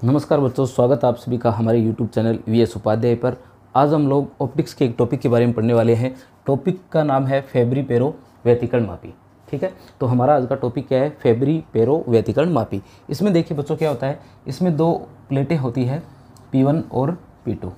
नमस्कार बच्चों, स्वागत है आप सभी का हमारे YouTube चैनल VS उपाध्याय पर। आज हम लोग ऑप्टिक्स के एक टॉपिक के बारे में पढ़ने वाले हैं। टॉपिक का नाम है फेब्री-पेरो व्यतिकरण मापी। ठीक है, तो हमारा आज का टॉपिक क्या है? फेब्री-पेरो व्यतिकरण मापी। इसमें देखिए बच्चों क्या होता है, इसमें दो प्लेटें होती है P1 और P2।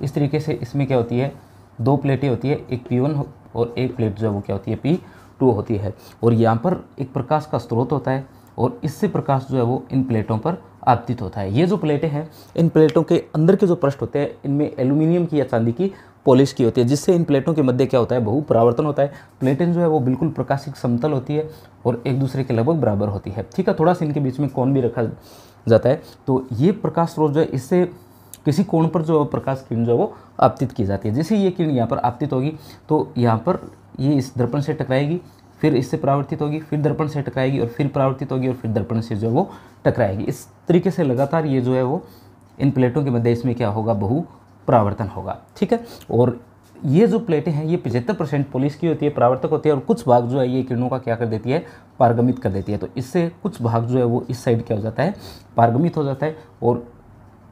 इस तरीके से इसमें क्या होती है, दो प्लेटें होती है, एक P1 और एक प्लेट जो है वो क्या होती है, P2 होती है। और यहाँ पर एक प्रकाश का स्रोत होता है और इससे प्रकाश जो है वो इन प्लेटों पर आपतित होता है। ये जो प्लेटें हैं, इन प्लेटों के अंदर के जो पृष्ठ होते हैं, इनमें एल्यूमिनियम की या चांदी की पॉलिश की होती है, जिससे इन प्लेटों के मध्य क्या होता है, बहु परावर्तन होता है। प्लेटें जो है वो बिल्कुल प्रकाशिक समतल होती है और एक दूसरे के लगभग बराबर होती है। ठीक है, थोड़ा सा इनके बीच में कोण भी रखा जाता है। तो ये प्रकाश स्रोत जो है, इससे किसी कोण पर जो प्रकाश किरण जो है वो आपतित की जाती है। जैसे ये किरण यहाँ पर आपतित होगी तो यहाँ पर ये इस दर्पण से टकराएगी, फिर इससे परावर्तित होगी, फिर दर्पण से टकराएगी और फिर परावर्तित होगी और फिर दर्पण से जो है वो टकराएगी। इस तरीके से लगातार ये जो है वो इन प्लेटों के मध्य इसमें क्या होगा, बहु परावर्तन होगा। ठीक है, और ये जो प्लेटें हैं ये 75% पॉलिश की होती है, परावर्तक होती है, और कुछ भाग जो है ये किरणों का क्या कर देती है, पारगमित कर देती है। तो इससे कुछ भाग जो है वो इस साइड क्या हो जाता है, पारगमित हो जाता है, और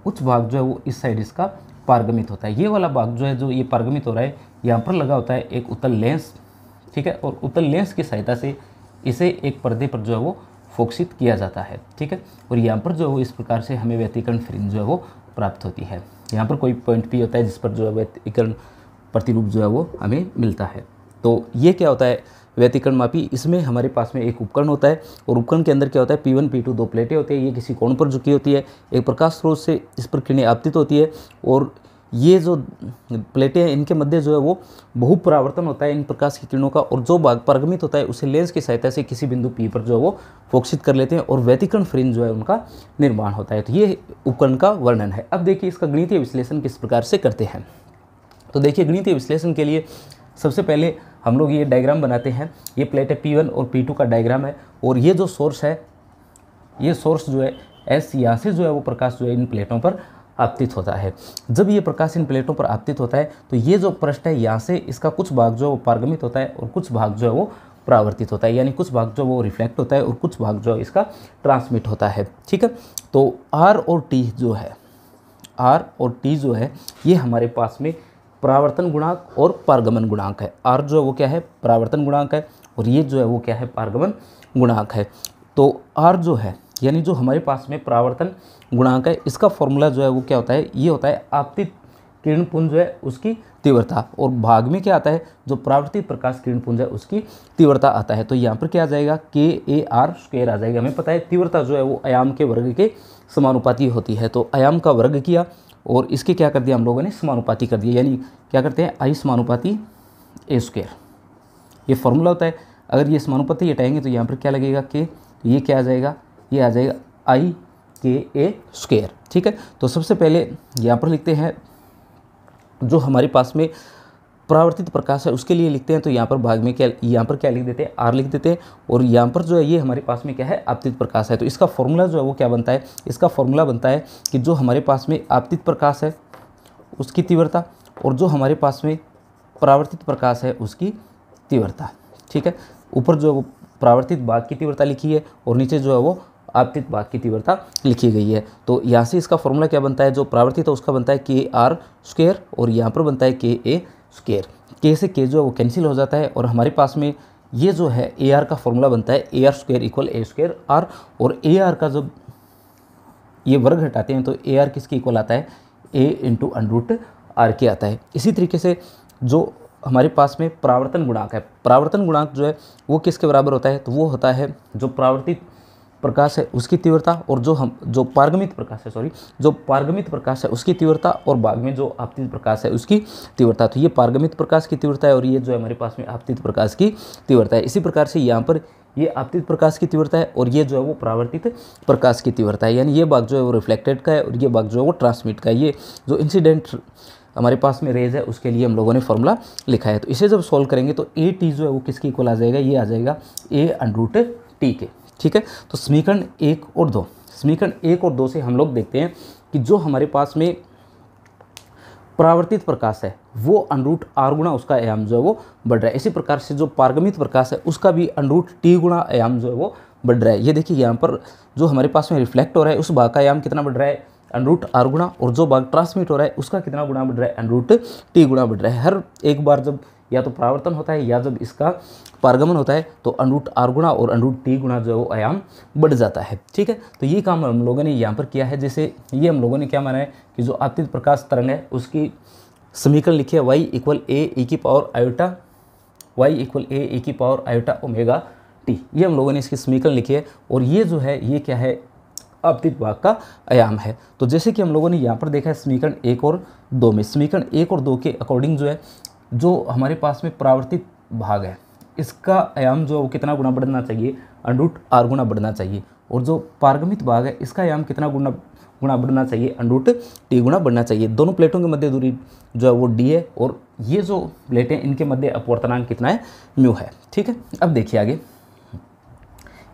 कुछ भाग जो है वो इस साइड इसका पारगमित होता है। ये वाला भाग जो है, जो ये पारगमित हो रहा है, यहाँ पर लगा होता है एक उत्तल लेंस। ठीक है, और उत्तल लेंस की सहायता से इसे एक पर्दे पर जो है वो फोकसित किया जाता है। ठीक है, और यहाँ पर जो है वो इस प्रकार से हमें व्यतिकरण फ्रिंज जो है वो प्राप्त होती है। यहाँ पर कोई पॉइंट पी होता है जिस पर जो है व्यतिकरण प्रतिरूप जो है वो हमें मिलता है। तो ये क्या होता है, व्यतिकरण मापी। इसमें हमारे पास में एक उपकरण होता है और उपकरण के अंदर क्या होता है, P1 P2 दो प्लेटें होती है। ये किसी कोण पर झुकी होती है, एक प्रकाश स्रोत से इस पर किरणें आपतित होती है, और ये जो प्लेटें हैं इनके मध्य जो है वो बहु परावर्तन होता है इन प्रकाश की किरणों का, और जो भाग पारगमित होता है उसे लेंस की सहायता से किसी बिंदु P पर जो है वो फोकसित कर लेते हैं और व्यतिकरण फ्रिंज जो है उनका निर्माण होता है। तो ये उपकरण का वर्णन है। अब देखिए इसका गणितीय विश्लेषण किस प्रकार से करते हैं। तो देखिए गणितीय विश्लेषण के लिए सबसे पहले हम लोग ये डायग्राम बनाते हैं। ये प्लेटें P1 और P2 का डायग्राम है, और ये जो सोर्स है, ये सोर्स जो है S, यहाँ से जो है वो प्रकाश जो है इन प्लेटों पर आपतित होता है। जब ये प्रकाश इन प्लेटों पर आपतित होता है तो ये जो पृष्ठ है, यहाँ से इसका कुछ भाग जो है वो पारगमित होता है और कुछ भाग जो है वो परावर्तित होता है, यानी कुछ भाग जो वो रिफ्लेक्ट होता है और कुछ भाग जो है इसका ट्रांसमिट होता है। ठीक है, तो R और T जो है, R और T जो है ये हमारे पास में परावर्तन गुणांक और पारगमन गुणांक है। R जो है वो क्या है, परावर्तन गुणांक है, और ये जो है वो क्या है, पारगमन गुणांक है। तो R जो है, यानी जो हमारे पास में परावर्तन गुणांक है, इसका फॉर्मूला जो है वो क्या होता है, ये होता है आपतित किरणपुंज जो है उसकी तीव्रता, और भाग में क्या आता है, जो परावर्तित प्रकाश किरणपुंज है उसकी तीव्रता आता है। तो यहाँ पर क्या आ जाएगा, KAR² आ जाएगा। हमें पता है तीव्रता जो है वो आयाम के वर्ग के समानुपाती होती है। तो आयाम का वर्ग किया और इसके क्या कर दिया हम लोगों ने, समानुपाती कर दिया, यानी क्या करते हैं, I समानुपाती A²। ये फॉर्मूला होता है। अगर ये समानुपाती हटाएंगे तो यहाँ पर क्या लगेगा, K, तो ये क्या आ जाएगा, ये आ जाएगा IKA²। ठीक है, तो सबसे पहले यहाँ पर लिखते हैं जो हमारे पास में परावर्तित प्रकाश है उसके लिए लिखते हैं। तो यहाँ पर भाग में क्या, यहाँ पर क्या लिख देते हैं, R लिख देते हैं, और यहाँ पर जो है ये हमारे पास में क्या है, आपतित प्रकाश है। तो इसका फॉर्मूला जो है वो क्या बनता है, इसका फॉर्मूला बनता है कि जो हमारे पास में आपतित प्रकाश है उसकी तीव्रता, और जो हमारे पास में परावर्तित प्रकाश है उसकी तीव्रता। ठीक है, ऊपर जो है वो परावर्तित भाग की तीव्रता लिखी है और नीचे जो है वो आपतित भाग की तीव्रता लिखी गई है। तो यहाँ से इसका फॉर्मूला क्या बनता है, जो परावर्तित है उसका बनता है KR², और यहाँ पर बनता है KA²। K से K जो है वो कैंसिल हो जाता है, और हमारे पास में ये जो है AR का फॉर्मूला बनता है AR² = A²R, और AR का जब ये वर्ग हटाते हैं तो AR किसके इक्वल आता है, A × √R के आता है। इसी तरीके से जो हमारे पास में परावर्तन गुणांक है, परावर्तन गुणांक जो है वो किसके बराबर होता है, तो वो होता है जो परावर्तित प्रकाश है उसकी तीव्रता, और जो पारगमित प्रकाश है उसकी तीव्रता, और भाग में जो आपतित प्रकाश है उसकी तीव्रता। तो ये पारगमित प्रकाश की तीव्रता है और ये जो है हमारे पास में आपतित प्रकाश की तीव्रता है। इसी प्रकार से यहाँ पर ये आपतित प्रकाश की तीव्रता है और ये जो है वो परावर्तित प्रकाश की तीव्रता है, यानी ये भाग जो है वो रिफ्लेक्टेड का है और ये भाग जो है वो ट्रांसमिट का है। ये जो इंसिडेंट हमारे पास में रेज है उसके लिए हम लोगों ने फॉर्मूला लिखा है। तो इसे जब सॉल्व करेंगे तो AT जो है वो किसकी इक्वल आ जाएगा, ये आ जाएगा A √T के। ठीक है, तो समीकरण 1 और 2, समीकरण 1 और 2 से हम लोग देखते हैं कि जो हमारे पास में परावर्तित प्रकाश है वो √R गुणा उसका आयाम जो है वो बढ़ रहा है। इसी प्रकार से जो पारगमित प्रकाश है उसका भी √T गुणा आयाम जो है वो बढ़ रहा है। ये देखिए यहाँ पर जो हमारे पास में रिफ्लेक्ट हो रहा है उस भाग का आयाम कितना बढ़ रहा है, √r गुना, और जो भाग ट्रांसमिट हो रहा है उसका कितना गुना बढ़ रहा है, √t गुना बढ़ रहा है। हर एक बार जब या तो परावर्तन होता है या जब इसका पारगमन होता है तो √r गुना और √t गुना जो है वो आयाम बढ़ जाता है। ठीक है, तो ये काम हम लोगों ने यहाँ पर किया है। जैसे ये हम लोगों ने क्या माना है कि जो आपतित प्रकाश तरंग है उसकी समीकरण लिखी है y = a e की power iota, y = a e की पावर आयोटा ओमेगा t। ये हम लोगों ने इसकी समीकरण लिखी है, और ये जो है ये क्या है, आपतित भाग का आयाम है। तो जैसे कि हम लोगों ने यहाँ पर देखा है समीकरण 1 और 2 में, समीकरण 1 और 2 के अकॉर्डिंग जो है जो हमारे पास में परावर्तित भाग है इसका आयाम जो कितना गुना बढ़ना चाहिए, √r गुना बढ़ना चाहिए, और जो पारगमित भाग है इसका आयाम कितना गुना बढ़ना चाहिए, √t गुना बढ़ना चाहिए। दोनों प्लेटों के मध्य दूरी जो है वो d है, और ये जो प्लेटें इनके मध्य अपवर्तनांक कितना है, μ है। ठीक है, अब देखिए आगे,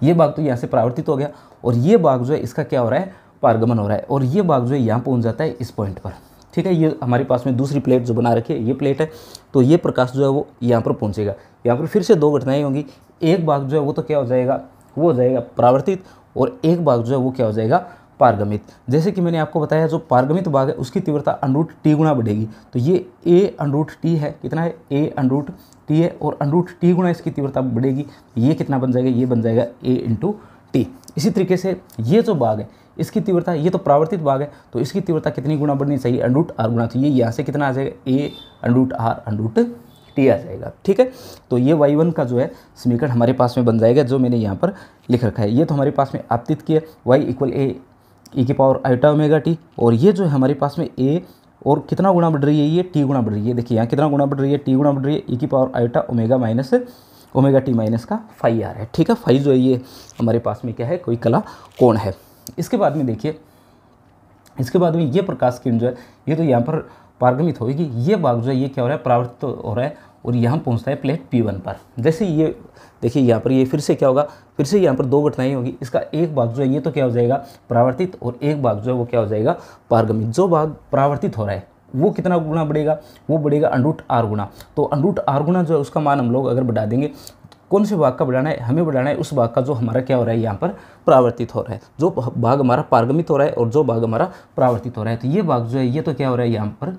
ये भाग तो यहाँ से परावर्तित हो गया, और ये भाग जो है इसका क्या हो रहा है, पारगमन हो रहा है, और ये भाग जो है यहाँ पहुँच जाता है इस पॉइंट पर। ठीक है, ये हमारे पास में दूसरी प्लेट जो बना रखी है ये प्लेट है, तो ये प्रकाश जो है वो यहाँ पर पहुँचेगा। यहाँ पर फिर से दो घटनाएं होंगी, एक भाग जो है वो तो क्या हो जाएगा, वो हो जाएगा परावर्तित, और एक भाग जो है वो क्या हो जाएगा, पारगमित। जैसे कि मैंने आपको बताया जो पारगमित भाग है उसकी तीव्रता √t गुना बढ़ेगी, तो ये a√t है, कितना है, a√t है, और √t गुना इसकी तीव्रता बढ़ेगी, ये कितना बन जाएगा, ये बन जाएगा a × t। इसी तरीके से ये जो भाग है इसकी तीव्रता, ये तो परावर्तित भाग है तो इसकी तीव्रता कितनी गुना बढ़नी चाहिए, √r गुना, तो ये यहाँ से कितना आ जाएगा, a√r√t आ जाएगा। ठीक है, तो ये y1 का जो है समीकरण हमारे पास में बन जाएगा, जो मैंने यहाँ पर लिख रखा है। ये तो हमारे पास में आपतित की है, y = a e की पावर आयोटा ओमेगा t, और ये जो है हमारे पास में a और कितना गुना बढ़ रही है, ये t गुना बढ़ रही है। देखिए यहाँ कितना गुना बढ़ रही है, t गुना बढ़ रही है, e की power iota omega t minus का फाई आ रहा है। ठीक है, फाई जो है ये हमारे पास में क्या है, कोई कला कोण है। इसके बाद में देखिए, इसके बाद में ये प्रकाश किरण जो है ये तो यहाँ पर पारगमित होगी, ये भाग जो है ये क्या हो रहा है, परावर्तित हो रहा है, और यहाँ पहुँचता है प्लेट P1 पर। जैसे ये देखिए यहाँ पर ये फिर से क्या होगा, फिर से यहाँ पर दो घटनाएं होगी, इसका एक भाग जो है ये तो क्या हो जाएगा, परावर्तित, और एक भाग जो है वो क्या हो जाएगा, पारगमित। जो भाग परावर्तित हो रहा है वो कितना गुना बढ़ेगा, वो बढ़ेगा √r गुना। तो √r गुना जो है उसका मान हम लोग अगर बढ़ा देंगे, कौन से भाग का बढ़ाना है, हमें बढ़ाना है उस भाग का जो हमारा क्या हो रहा है, यहाँ पर परावर्तित हो रहा है। जो भाग हमारा पारगमित हो रहा है और जो भाग हमारा परावर्तित हो रहा है, तो ये भाग जो है ये तो क्या हो रहा है, यहाँ पर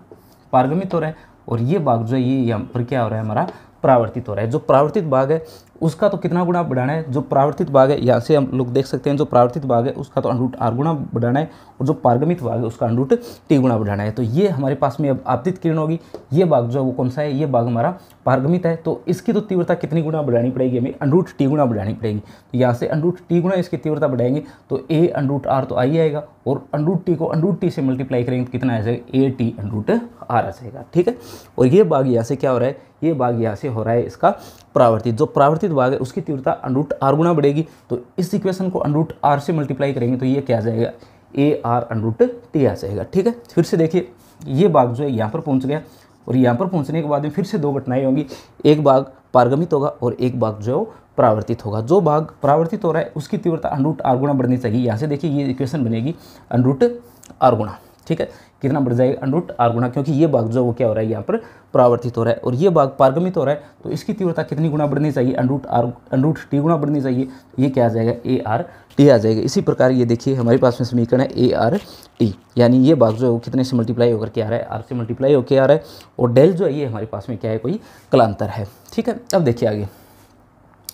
पारगमित हो रहा है, और ये भाग जो है ये यहाँ पर क्या हो रहा है, हमारा परावर्तित हो रहा है। जो परावर्तित भाग है उसका तो कितना गुना बढ़ाना है, जो परावर्तित भाग है यहाँ से हम लोग देख सकते हैं, जो परावर्तित भाग है उसका तो √r गुना बढ़ाना है, और जो पारगमित भाग है उसका √t गुना बढ़ाना है। तो ये हमारे पास में अब आपतित किरण होगी, ये भाग जो है वो कौन सा है, ये भाग हमारा पारगमित है, तो इसकी तो तीव्रता कितनी गुना बढ़ानी पड़ेगी, हमें √t गुना बढ़ानी पड़ेगी। तो यहाँ से √t गुना इसकी तीव्रता बढ़ाएंगे तो a√r तो आ ही आएगा, और √t को √t से मल्टीप्लाई करेंगे तो कितना आ जाएगा, a/t √r आ जाएगा। ठीक है, और ये भाग यहाँ से क्या हो रहा है, ये भाग यहाँ से हो रहा है इसका परावर्तित। जो परावर्तित भाग है उसकी तीव्रता √r गुना बढ़ेगी, तो इस इक्वेशन को √r से मल्टीप्लाई करेंगे तो ये क्या आ जाएगा, a/r√t आ जाएगा। ठीक है, फिर से देखिए ये भाग जो है यहाँ पर पहुँच गया, और यहाँ पर पहुँचने के बाद में फिर से दो घटनाएं होंगी, एक भाग पारगमित होगा और एक भाग जो है परावर्तित होगा। जो भाग परावर्तित हो रहा है उसकी तीव्रता √r गुना बढ़नी चाहिए। यहाँ से देखिए ये इक्वेशन बनेगी √r गुना। ठीक है, कितना बढ़ जाएगा, √r गुना, क्योंकि ये भाग जो वो क्या हो रहा है, यहाँ पर परावर्तित हो रहा है, और ये भाग पारगमित हो रहा है, तो इसकी तीव्रता कितनी गुना बढ़नी चाहिए, √t गुना बढ़नी चाहिए। ये क्या आ जाएगा, a/r/t आ जाएगा। इसी प्रकार ये देखिए हमारे पास में समीकरण है a/r/t, यानी ये भाग जो है वो कितने से मल्टीप्लाई होकर के आ रहा है, r से मल्टीप्लाई होकर आ रहा है, और डेल जो है ये हमारे पास में क्या है, कोई कलांतर है। ठीक है, अब देखिए आगे,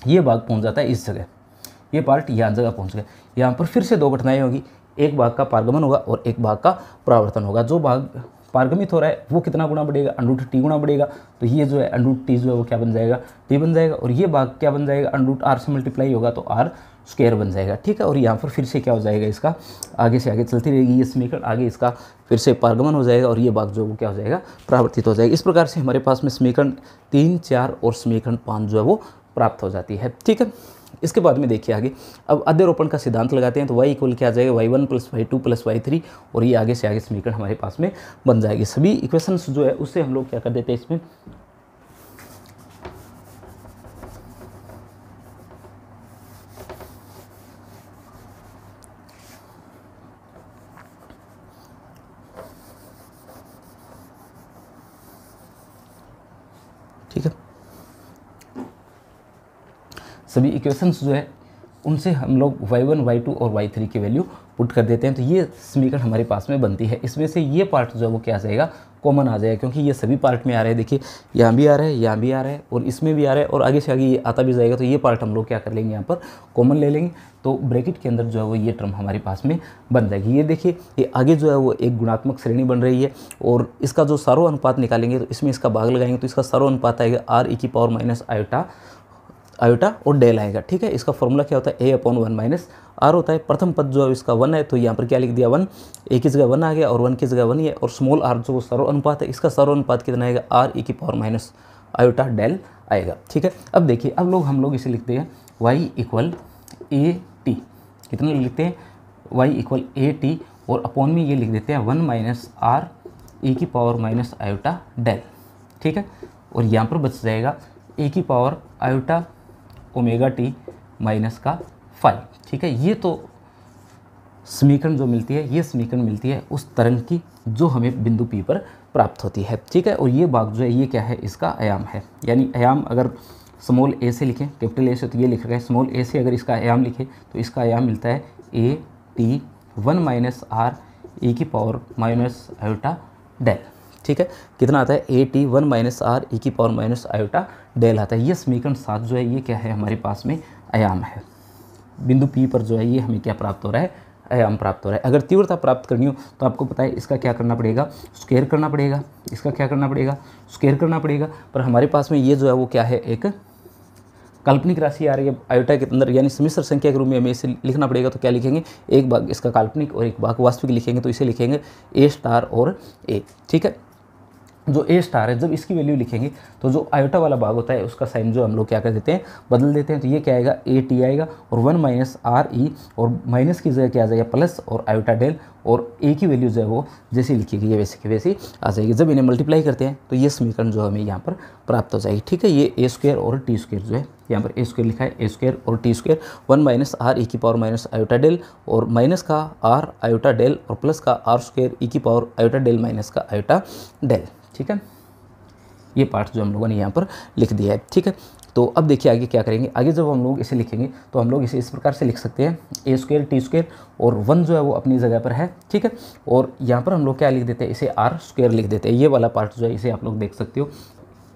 ये भाग पहुँच जाता है इस जगह, ये पार्ट यहाँ जगह पहुँच गया। यहाँ पर फिर से दो घटनाएँ होगी, एक भाग का पारगमन होगा और एक भाग का परावर्तन होगा। जो भाग पारगमित हो रहा है वो कितना गुना बढ़ेगा, √t गुना बढ़ेगा, तो ये जो है √t जो है वो क्या बन जाएगा, t बन जाएगा, और ये भाग क्या बन जाएगा, √r से मल्टीप्लाई होगा तो r² बन जाएगा। ठीक है, और यहाँ पर फिर से क्या हो जाएगा, इसका आगे से आगे चलती रहेगी ये समीकरण, आगे इसका फिर से पारगमन हो जाएगा, और ये भाग जो है वो क्या हो जाएगा, परावर्तित हो जाएगा। इस प्रकार से हमारे पास में समीकरण 3, 4 और समीकरण 5 जो है वो प्राप्त हो जाती है। ठीक है, इसके बाद में देखिए आगे, अब अध्यारोपण का सिद्धांत लगाते हैं, तो y = क्या आ जाएगा, y1 + y2 + y3, और ये आगे से आगे समीकरण हमारे पास में बन जाएगी। सभी इक्वेशंस जो है उससे हम लोग क्या कर देते हैं इसमें, ठीक है, सभी इक्वेशंस जो है उनसे हम लोग y1, y2 और y3 की वैल्यू पुट कर देते हैं, तो ये समीकरण हमारे पास में बनती है। इसमें से ये पार्ट जो है वो क्या आ जाएगा, कॉमन आ जाएगा, क्योंकि ये सभी पार्ट में आ रहे हैं। देखिए यहाँ भी आ रहा है, यहाँ भी आ रहा है, और इसमें भी आ रहा है, और आगे से आगे ये आता भी जाएगा। तो ये पार्ट हम लोग क्या कर लेंगे, यहाँ पर कॉमन ले लेंगे, तो ब्रैकेट के अंदर जो है वो ये टर्म हमारे पास में बन जाएगी। ये देखिए ये आगे जो है वो एक गुणात्मक श्रेणी बन रही है, और इसका जो सारो अनुपात निकालेंगे तो इसमें इसका भाग लगाएंगे तो इसका सारो अनुपात आएगा r e⁻⁻⁰ आयोटा और डेल आएगा। ठीक है, इसका फॉर्मूला क्या होता है, a/1 - r होता है। प्रथम पद जो है इसका 1 है, तो यहाँ पर क्या लिख दिया 1, a की जगह 1 आ गया और 1 की जगह 1 ही है, और स्मॉल r जो सारो अनुपात है, इसका सारो अनुपात कितना आएगा, r e⁻⁻⁰ डेल आएगा। ठीक है, अब देखिए अब हम लोग इसे लिखते हैं y = a t, कितना लिखते हैं, y = a t, और अपॉन में ये लिख देते हैं 1 - r e⁻⁻⁰ डेल। ठीक है, और यहाँ पर बच जाएगा e⁻⁻⁰ -5। ठीक है, ये तो समीकरण जो मिलती है, ये समीकरण मिलती है उस तरंग की जो हमें बिंदु P पर प्राप्त होती है। ठीक है, और ये भाग जो है ये क्या है, इसका आयाम है। यानी आयाम अगर स्मॉल a से लिखें, कैपिटल A से, तो ये लिख रहा है स्मॉल a से अगर इसका आयाम लिखें तो इसका आयाम मिलता है a/t 1 - r e⁻⁻⁰ डेल। ठीक है, कितना आता है, a/t 1 - r e⁻⁻⁰ डेल आता है। ये समीकरण 7 जो है ये क्या है, हमारे पास में आयाम है। बिंदु P पर जो है ये हमें क्या प्राप्त हो रहा है, आयाम प्राप्त हो रहा है। अगर तीव्रता प्राप्त करनी हो तो आपको पता है इसका क्या करना पड़ेगा, स्क्वायर करना पड़ेगा। इसका क्या करना पड़ेगा, स्क्वायर करना पड़ेगा। पर हमारे पास में ये जो है वो क्या है, एक काल्पनिक राशि आ रही है आयोटा के अंदर, यानी समिश्र संख्या के रूप में हमें इसे लिखना पड़ेगा। तो क्या लिखेंगे, एक भाग इसका काल्पनिक और एक भाग वास्तविक लिखेंगे, तो इसे लिखेंगे a* और a। ठीक है, जो a* है, जब इसकी वैल्यू लिखेंगे तो जो आयोटा वाला भाग होता है उसका साइन जो हम लोग क्या कर देते हैं, बदल देते हैं। तो ये क्या आएगा, a/t आएगा, और 1 - r e, और माइनस की जगह क्या आ जाएगा, प्लस और आयोटा डेल, और a की वैल्यू जो है वो जैसे लिखी गई है वैसे की वैसी आ जाएगी। जब इन्हें मल्टीप्लाई करते हैं तो ये समीकरण जो हमें यहाँ पर प्राप्त हो जाएगी। ठीक है, ये a² और t² जो है, यहाँ पर a² लिखा है, a² और t², 1 - r e⁻⁻⁰ डेल, और माइनस का r आयोटा डेल, और प्लस का r² e⁻⁻⁰ डेल माइनस का आयोटा डेल। ठीक है, ये पार्ट जो हम लोगों ने यहाँ पर लिख दिया है। ठीक है, तो अब देखिए आगे क्या करेंगे। आगे जब हम लोग इसे लिखेंगे तो हम लोग इसे इस प्रकार से लिख सकते हैं, a² t² और 1 जो है वो अपनी जगह पर है। ठीक है, और यहाँ पर हम लोग क्या लिख देते हैं, इसे r² लिख देते हैं। ये वाला पार्ट जो है इसे आप लोग देख सकते हो,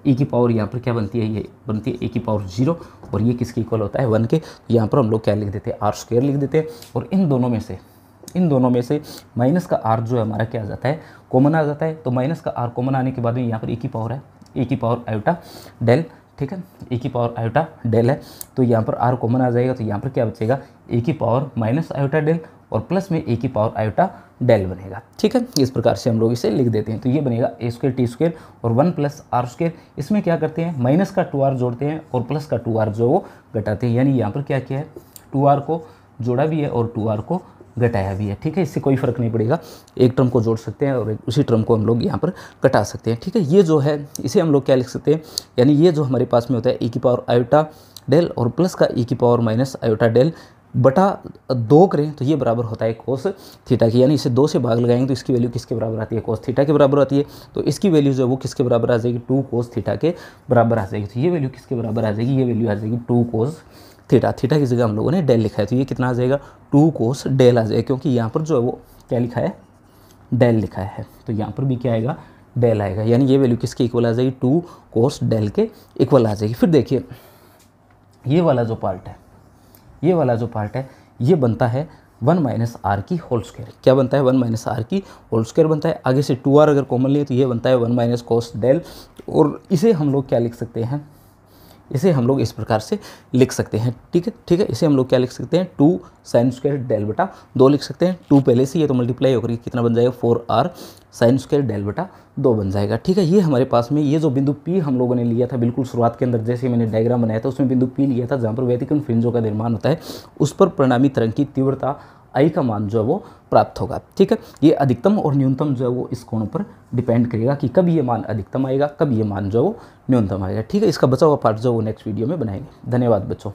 e की पावर यहाँ पर क्या बनती है, ये बनती है a⁻0, और ये किसके इक्वल होता है, 1 के। यहाँ पर हम लोग क्या लिख देते हैं, r² लिख देते हैं, और इन दोनों में से माइनस का r जो है हमारा क्या आ जाता है, कॉमन आ जाता है। तो माइनस का r कॉमन आने के बाद में यहाँ पर e की पावर है, e⁻⁻⁰ डेल। ठीक है, e⁻⁻⁰ डेल है, तो यहाँ पर r कॉमन आ जाएगा, तो यहाँ पर क्या बचेगा, e⁻⁻⁰ डेल, और प्लस में e⁻⁻⁰ डेल बनेगा। ठीक है, इस प्रकार से हम लोग इसे लिख देते हैं। तो ये बनेगा a² t² और 1 + r²। इसमें क्या करते हैं, माइनस का 2r जोड़ते हैं और प्लस का 2r जो वो घटाते हैं। यानी यहाँ पर क्या किया है, 2r को जोड़ा भी है और 2r को घटाया भी है। ठीक है, इससे कोई फर्क नहीं पड़ेगा, एक टर्म को जोड़ सकते हैं और उसी टर्म को हम लोग यहाँ पर घटा सकते हैं। ठीक है, ये जो है इसे हम लोग क्या लिख सकते हैं, यानी ये जो हमारे पास में होता है e⁻⁻⁰ डेल और प्लस का e⁻⁻⁰ डेल बटा 2 करें तो ये बराबर होता है cos थीटा की। यानी इसे 2 से भाग लगाएंगे तो इसकी वैल्यू किसके बराबर आती है, cos थीटा के बराबर आती है। तो इसकी वैल्यू जो है वो किसके बराबर आ जाएगी, 2 cos थीटा के बराबर आ जाएगी। तो ये वैल्यू किसके बराबर आ जाएगी, ये वैल्यू आ जाएगी 2 cos थीटा। थीटा की जगह हम लोगों ने डेल लिखा है, तो ये कितना आ जाएगा, 2 cos डेल आ जाएगा, क्योंकि यहाँ पर जो है वो क्या लिखा है, डेल लिखा है। तो यहाँ पर भी क्या आएगा, डेल आएगा। यानी ये वैल्यू किसके इक्वल आ जाएगी, 2 cos डेल के इक्वल आ जाएगी। फिर देखिए ये वाला जो पार्ट है ये बनता है 1 - r की होल स्क्वायर। क्या बनता है, 1 - r की होल स्क्वायर बनता है। आगे से 2r अगर कॉमन लिए तो ये बनता है 1 - cos डेल, और इसे हम लोग क्या लिख सकते हैं, इसे हम लोग इस प्रकार से लिख सकते हैं। ठीक है, इसे हम लोग क्या लिख सकते हैं, 2 sin² डेल बटा 2 लिख सकते हैं। 2 पहले से ये तो मल्टीप्लाई होकर कितना बन जाएगा, 4r sin² डेल बटा 2 बन जाएगा। ठीक है, ये हमारे पास में ये जो बिंदु P हम लोगों ने लिया था बिल्कुल शुरुआत के अंदर, जैसे मैंने डायग्राम बनाया था उसमें बिंदु P लिया था जहाँ पर व्यतिक्रम फ्रिंजों का निर्माण होता है, उस पर परिणामी तरंग की तीव्रता I का मान जो है वो प्राप्त होगा। ठीक है, ये अधिकतम और न्यूनतम जो है वो इस कोण पर डिपेंड करेगा कि कब ये मान अधिकतम आएगा, कब ये मान जो है वो न्यूनतम आएगा। ठीक है, इसका बचा हुआ पार्ट जो है वो नेक्स्ट वीडियो में बनाएंगे। धन्यवाद बच्चों।